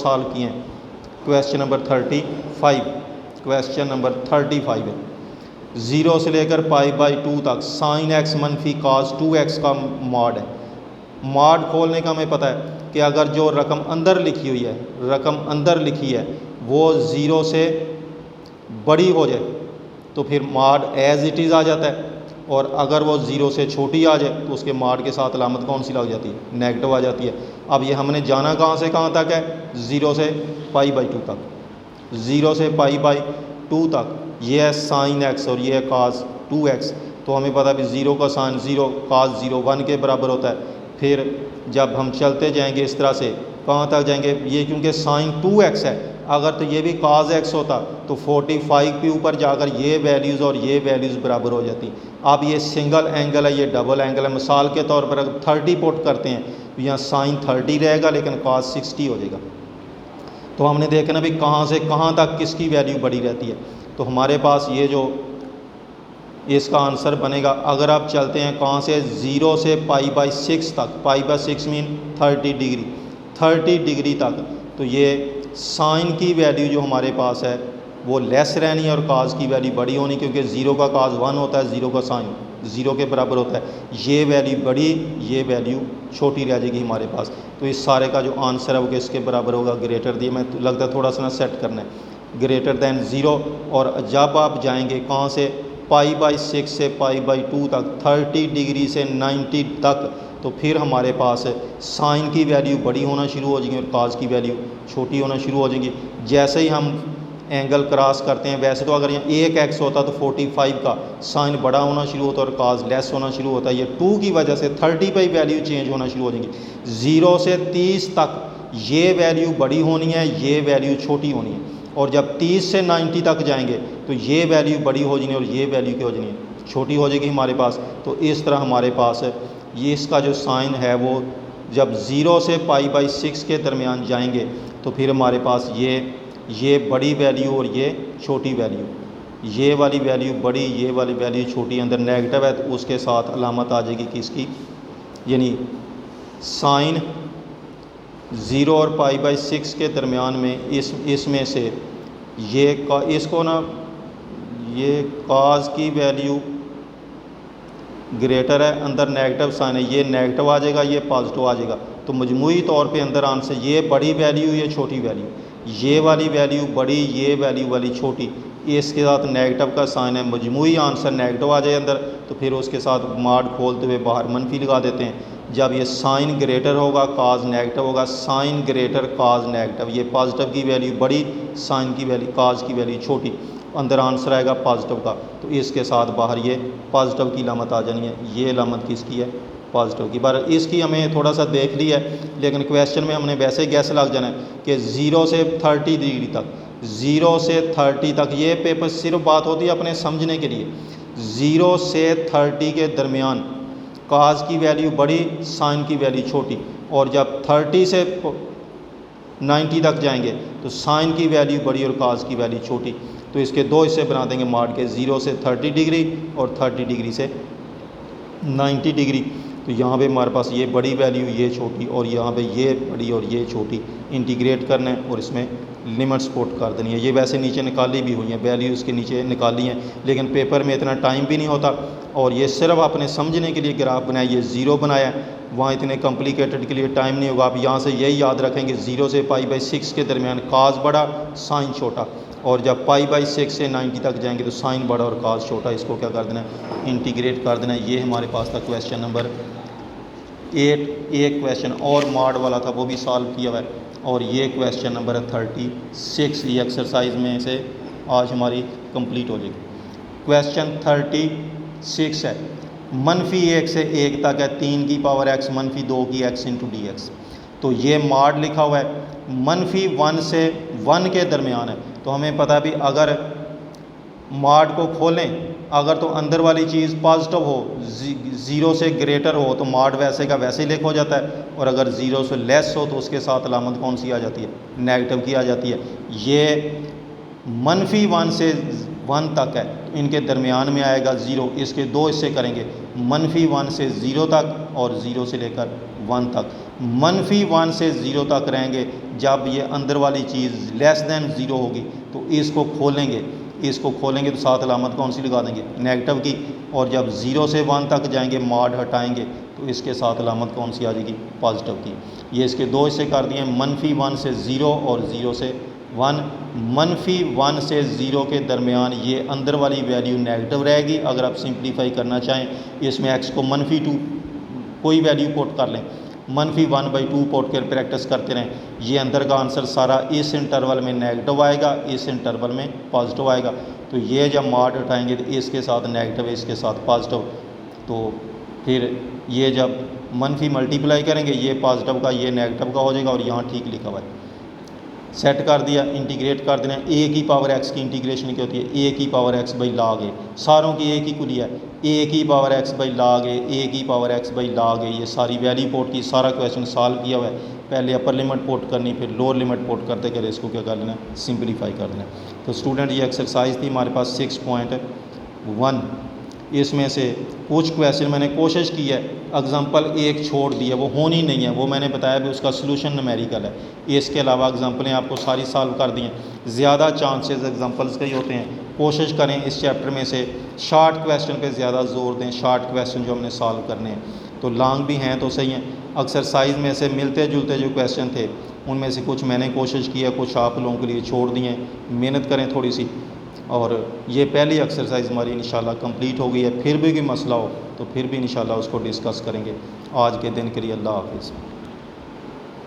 Solve किए हैं। Question number 35, question number 35 है। 0 से लेकर π/2 तक साइन एक्स मनफी cos 2x का मॉड है। मॉड खोलने का हमें पता है कि अगर जो रकम अंदर लिखी हुई है, रकम अंदर लिखी है वो 0 से बड़ी हो जाए तो फिर मॉड एज इट इज़ आ जाता है, और अगर वो 0 से छोटी आ जाए तो उसके मॉड के साथ अलामत कौन सी लग जाती है? नेगेटिव आ जाती है। अब ये हमने जाना कहाँ से कहाँ तक है? 0 से π/2 तक। 0 से π/2 तक ये है साइन एक्स और ये है cos 2x। तो हमें पता है भी 0 का साइन 0 cos 0 1 के बराबर होता है। फिर जब हम चलते जाएंगे इस तरह से कहाँ तक जाएंगे? ये क्योंकि साइन 2x है, अगर तो ये भी cos x होता तो 45 के ऊपर जाकर ये वैल्यूज़ और ये वैल्यूज़ बराबर हो जाती। अब ये सिंगल एंगल है, ये डबल एंगल है। मिसाल के तौर पर अगर 30 पुट करते हैं तो यहाँ साइन 30 रहेगा लेकिन cos 60 हो जाएगा। तो हमने देखना भी कहाँ से कहाँ तक किसकी वैल्यू बड़ी रहती है। तो हमारे पास ये जो इसका आंसर बनेगा, अगर आप चलते हैं कहाँ से? 0 से π/6 तक। π/6 मीन 30 डिग्री, 30 डिग्री तक। तो ये साइन की वैल्यू जो हमारे पास है वो लेस रहनी है और काज की वैल्यू बड़ी होनी, क्योंकि 0 का काज 1 होता है, 0 का साइन 0 के बराबर होता है। ये वैल्यू बड़ी, ये वैल्यू छोटी रह जाएगी हमारे पास। तो इस सारे का जो आंसर है वो किसके बराबर होगा? ग्रेटर दिए, मैं लगता है थोड़ा सा ना सेट करना है, ग्रेटर दैन 0। और जब आप जाएंगे कहाँ से? π/6 से π/2 तक, 30 डिग्री से 90 तक, तो फिर हमारे पास साइन की वैल्यू बड़ी होना शुरू हो जाएगी और काज की वैल्यू छोटी होना शुरू हो जाएगी। जैसे ही हम एंगल क्रॉस करते हैं, वैसे तो अगर यहाँ 1x होता तो 45 का साइन बड़ा होना शुरू होता और काज लेस होना शुरू होता है। ये 2 की वजह से 30 पर वैल्यू चेंज होना शुरू हो जाएंगी। 0 से 30 तक ये वैल्यू बड़ी होनी है, ये वैल्यू छोटी होनी है। और जब 30 से 90 तक जाएंगे तो ये वैल्यू बड़ी हो जानी है और ये वैल्यू क्या हो जानी है? छोटी हो जाएगी हमारे पास। तो इस तरह हमारे पास ये इसका जो साइन है वो जब 0 से π/6 के दरमियान जाएंगे तो फिर हमारे पास ये बड़ी वैल्यू और ये छोटी वैल्यू, ये वाली वैल्यू बड़ी, ये वाली वैल्यू छोटी, अंदर नेगेटिव है तो उसके साथ अलामत आ जाएगी किसकी? यानी साइन 0 और π/6 के दरमियान में इसमें से इसको ना, ये काज की वैल्यू ग्रेटर है, अंदर नेगेटिव साइन है, ये नेगेटिव आ जाएगा, ये पॉजिटिव आ जाएगा। तो मजमूई तौर पे अंदर आंसर ये बड़ी वैल्यू, ये छोटी वैल्यू, ये वाली वैल्यू बड़ी, ये वैल्यू वाली छोटी, इसके साथ नेगेटिव का साइन है, मजमूई आंसर नेगेटिव आ जाए अंदर। तो फिर उसके साथ मार्ड खोलते हुए बाहर मनफी लगा देते हैं। जब ये साइन ग्रेटर होगा काज नेगेटिव होगा, साइन ग्रेटर काज नेगेटिव, ये पॉजिटिव की वैल्यू बड़ी, साइन की वैल्यू काज की वैल्यू छोटी, अंदर आंसर आएगा पॉजिटिव का। तो इसके साथ बाहर ये पॉजिटिव की अलामत आ जानी है। ये अलामत किसकी है? पॉजिटिव की। बार इसकी हमें थोड़ा सा देख लिया है, लेकिन क्वेश्चन में हमने वैसे गैस लग जाना है कि 0 से 30 डिग्री तक, 0 से 30 तक, ये पेपर सिर्फ बात होती है अपने समझने के लिए। 0 से 30 के दरमियान काज की वैल्यू बड़ी, साइन की वैल्यू छोटी, और जब 30 से 90 तक जाएंगे तो साइन की वैल्यू बड़ी और काज की वैल्यू छोटी। तो इसके दो हिस्से बना देंगे मार्ड के, 0 से 30 डिग्री और 30 डिग्री से 90 डिग्री। तो यहाँ पे हमारे पास ये बड़ी वैल्यू, ये छोटी, और यहाँ पे ये बड़ी और ये छोटी इंटीग्रेट करना है और इसमें लिमिट्स पुट कर देनी है। ये वैसे नीचे निकाली भी हुई हैं, वैल्यू इसके नीचे निकाली हैं, लेकिन पेपर में इतना टाइम भी नहीं होता और ये सिर्फ अपने समझने के लिए ग्राफ बनाया, ये 0 बनाया, वहाँ इतने कॉम्प्लिकेटेड के लिए टाइम नहीं होगा। आप यहाँ से यही याद रखेंगे 0 से π/6 के दरमियान काज बड़ा, साइन छोटा, और जब π/6 से 90 तक जाएंगे तो साइन बड़ा और काज छोटा। इसको क्या कर देना है? इंटीग्रेट कर देना है। ये हमारे पास था क्वेश्चन नंबर 8। एक क्वेश्चन और मार्ड वाला था वो भी सॉल्व किया हुआ है, और ये क्वेश्चन नंबर 36 ये एक्सरसाइज में से आज हमारी कंप्लीट हो जाएगी। क्वेश्चन 36 है, -1 से 1 तक है 3 की पावर x -2 की x इंटू dx। तो ये मार्ड लिखा हुआ है, -1 से 1 के दरमियान है। तो हमें पता भी अगर मार्ड को खोलें, अगर तो अंदर वाली चीज़ पॉजिटिव हो, 0 से ग्रेटर हो, तो मार्ड वैसे का वैसे ही लिखा हो जाता है, और अगर 0 से लेस हो तो उसके साथ अलामत कौन सी आ जाती है? नेगेटिव की आ जाती है। ये -1 से 1 तक है, तो इनके दरमियान में आएगा 0। इसके दो हिस्से करेंगे, -1 से 0 तक और 0 से लेकर 1 तक। -1 से 0 तक रहेंगे। जब ये अंदर वाली चीज़ लेस दैन 0 होगी तो इसको खोलेंगे, तो साथ अलामत कौन सी लगा देंगे, नेगेटिव की। और जब 0 से 1 तक जाएंगे, मॉड हटाएंगे, तो इसके साथ अलामत कौन सी आ जाएगी, पॉजिटिव की। ये इसके दो हिस्से कर दिए, -1 से 0 और 0 से 1। -1 से 0 के दरमियान ये अंदर वाली वैल्यू नेगेटिव रहेगी। अगर आप सिंप्लीफाई करना चाहें, इसमें x को -2 कोई वैल्यू पुट कर लें, -1/2 पुट कर प्रैक्टिस करते रहें। ये अंदर का आंसर सारा इस इंटरवल में नेगेटिव आएगा, इस इंटरवल में पॉजिटिव आएगा। तो ये जब मॉड उठाएंगे तो इसके साथ नेगेटिव, इसके साथ पॉजिटिव, तो फिर ये जब मनफी मल्टीप्लाई करेंगे, ये पॉजिटिव का ये नेगेटिव का हो जाएगा। और यहाँ ठीक लिखा हुआ है, सेट कर दिया, इंटीग्रेट कर देना। ए की पावर एक्स की इंटीग्रेशन क्या होती है, ए की पावर एक्स बाई log ए, सारों की ए की कुलिया है, ए की पावर एक्स बाई log ए की पावर एक्स बाई log ए। ये सारी वैल्यू पोर्ट की, सारा क्वेश्चन सॉल्व किया हुआ है। पहले अपर लिमिट पोर्ट करनी, फिर लोअर लिमिट पोर्ट करते करे इसको क्या कर लेना, सिंप्लीफाई कर लेना। तो स्टूडेंट ये एक्सरसाइज थी हमारे पास 6.1। इसमें से कुछ क्वेश्चन मैंने कोशिश की है, एग्जाम्पल एक छोड़ दिया, वो होनी नहीं है, वो मैंने बताया भी उसका सलूशन न्यूमेरिकल है। इसके अलावा एग्जाम्पलें आपको सारी सॉल्व कर दी हैं। ज़्यादा चांसेस एग्जाम्पल्स के ही होते हैं। कोशिश करें इस चैप्टर में से शॉर्ट क्वेश्चन पे ज़्यादा जोर दें, शॉर्ट क्वेश्चन जो हमने सॉल्व करने हैं। तो लॉन्ग भी हैं तो सही हैं। एक्सरसाइज में से मिलते जुलते जो क्वेश्चन थे उनमें से कुछ मैंने कोशिश किया, कुछ आप लोगों के लिए छोड़ दिए। मेहनत करें थोड़ी सी। और ये पहली एक्सरसाइज हमारी इंशाल्लाह कंप्लीट हो गई है। फिर भी कोई मसला हो तो फिर भी इंशाल्लाह उसको डिस्कस करेंगे। आज के दिन के लिए अल्लाह हाफिज़।